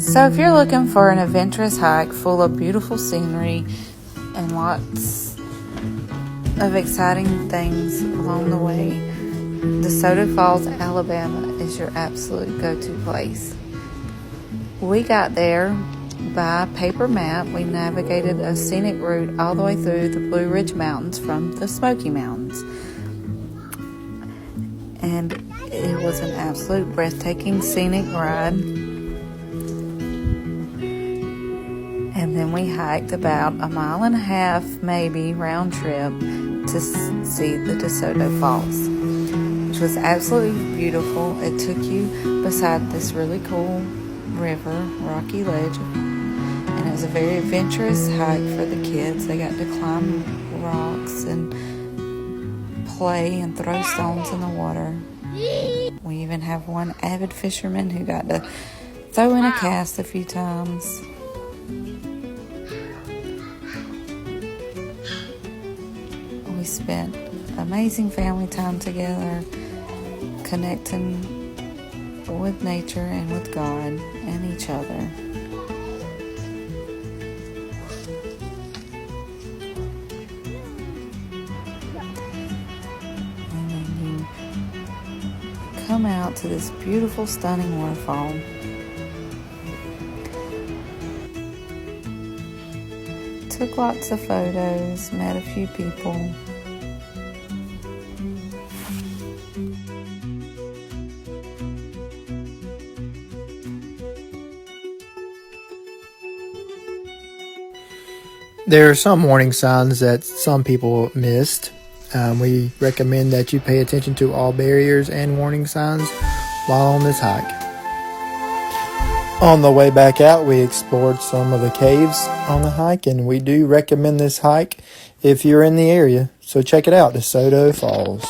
So if you're looking for an adventurous hike full of beautiful scenery and lots of exciting things along the way, DeSoto Falls, Alabama is your absolute go-to place. We got there by paper map. We navigated a scenic route all the way through the Blue Ridge Mountains from the Smoky Mountains. And it was an absolute breathtaking scenic ride. And then we hiked about 1.5 miles, maybe, round trip to see the DeSoto Falls, which was absolutely beautiful. It took you beside this really cool river, rocky ledge, and it was a very adventurous hike for the kids. They got to climb rocks and play and throw stones in the water. We even have one avid fisherman who got to throw in a cast a few times. We spent amazing family time together, connecting with nature and with God and each other. And then you come out to this beautiful, stunning waterfall. Took lots of photos, met a few people. There are some warning signs that some people missed. We recommend that you pay attention to all barriers and warning signs while on this hike. On the way back out, we explored some of the caves on the hike, and we do recommend this hike if you're in the area. So check it out, DeSoto Falls.